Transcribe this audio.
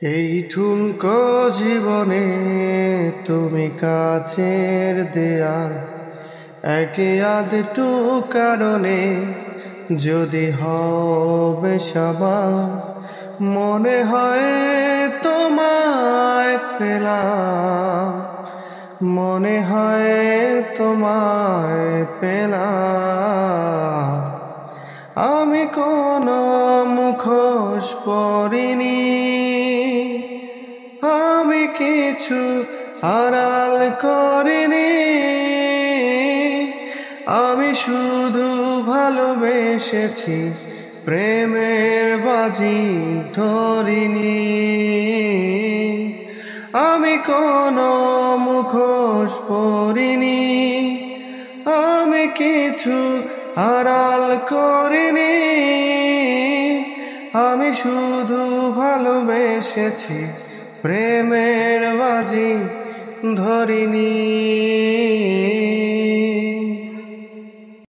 এই ঠুনকো জীবনে তুমি কাছের দেয়াল, একে আধটু কারণে যদি হবে সবার, মনে হয় তোমায় পেলাম, মনে হয় তোমায় পেলাম। আমি কোনো মুখোশ পরিনি, আমি কিছু আড়াল করিনি, আমি শুধু ভালোবেসেছি, প্রেমের বাজি ধরিনি। আমি কোনো মুখোশ পরিনি, আমি কিছু আড়াল করিনি, আমি শুধু ভালোবেসেছি, প্রেমের বাজি ধরিনি।